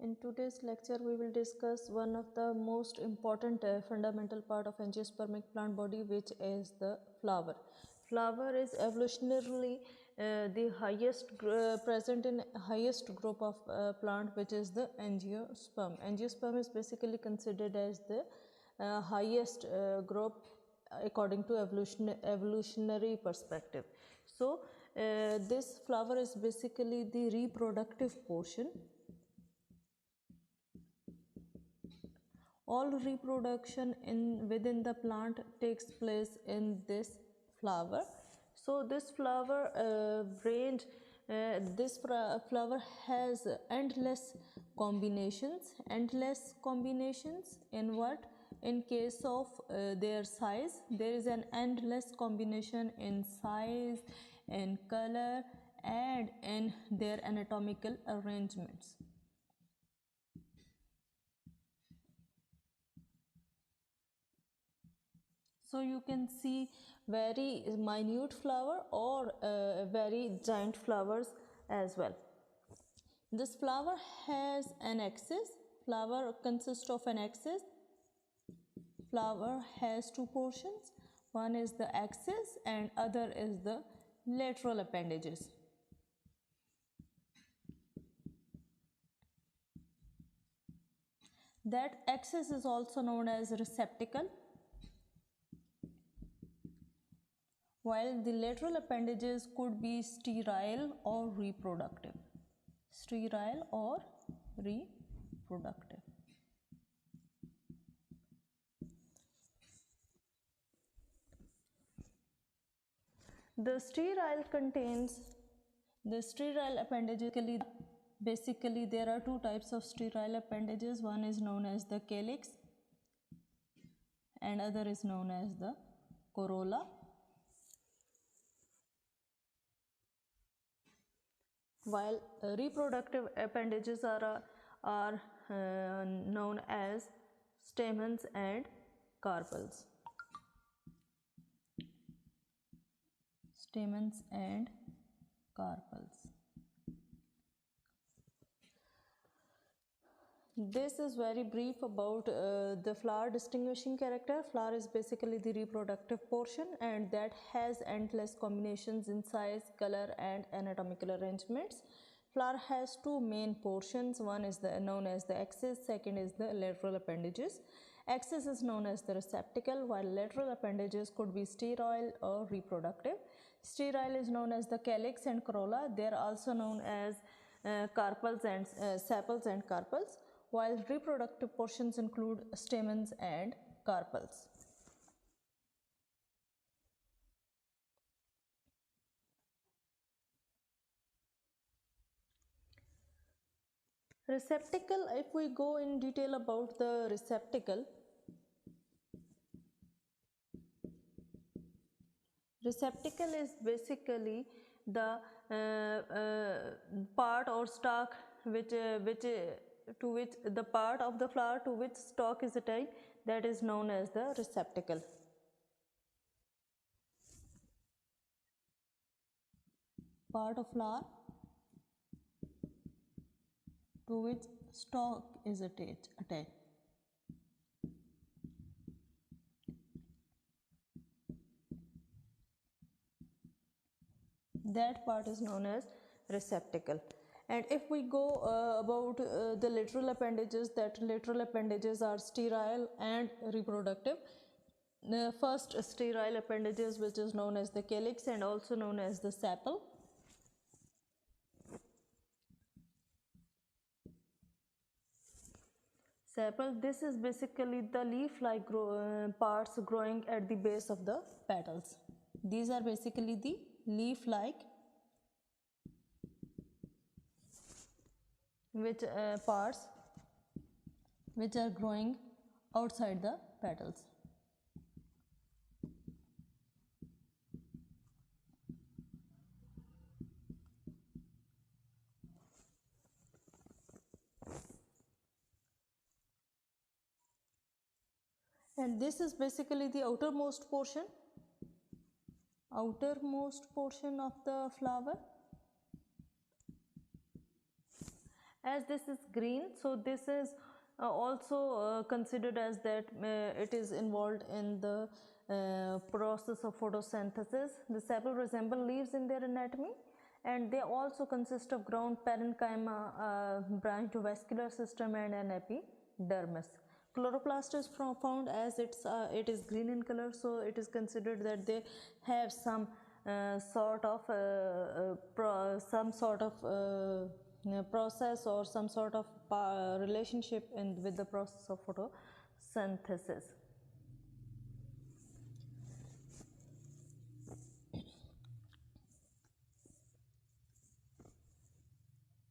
In today's lecture, we will discuss one of the most important fundamental part of angiospermic plant body, which is the flower. Flower is evolutionarily the highest present in highest group of plant, which is the angiosperm. Angiosperm is basically considered as the highest group according to evolutionary perspective. So this flower is basically the reproductive portion. All reproduction within the plant takes place in this flower. So this flower flower has endless combinations. In what? In case of their size, there is an endless combination in size, in color, and in their anatomical arrangements. So you can see very minute flower or very giant flowers as well. This flower has an axis. Flower consists of an axis. Flower has two portions. One is the axis and other is the lateral appendages. That axis is also known as receptacle, while the lateral appendages could be sterile or reproductive. Sterile or reproductive. The sterile appendages. Basically, there are two types of sterile appendages. One is known as the calyx and other is known as the corolla. While reproductive appendages are known as stamens and carpels. Stamens and carpels. This is very brief about the flower distinguishing character. Flower is basically the reproductive portion and that has endless combinations in size, color and anatomical arrangements. Flower has two main portions. One is known as the axis, second is the lateral appendages. Axis is known as the receptacle, while lateral appendages could be sterile or reproductive. Sterile is known as the calyx and corolla. They are also known as carpels and sepals and carpels, while reproductive portions include stamens and carpels. Receptacle, if we go in detail about the receptacle, receptacle is basically the part or stalk to which the part of the flower to which stalk is attached, that is known as the receptacle. Part of flower to which stalk is attached. That part is known as receptacle. And if we go about the lateral appendages, that lateral appendages are sterile and reproductive. The first sterile appendages, which is known as the calyx and also known as the sepal. Sepal, this is basically the leaf-like parts growing at the base of the petals. These are basically the leaf-like parts which are growing outside the petals. And this is basically the outermost portion of the flower. As this is green, so this is also considered as that it is involved in the process of photosynthesis. The sepal resemble leaves in their anatomy, and they also consist of ground parenchyma, branch vascular system, and an epidermis. Chloroplast is found as it is green in color, so it is considered that they have some sort of process or some sort of relationship with the process of photosynthesis.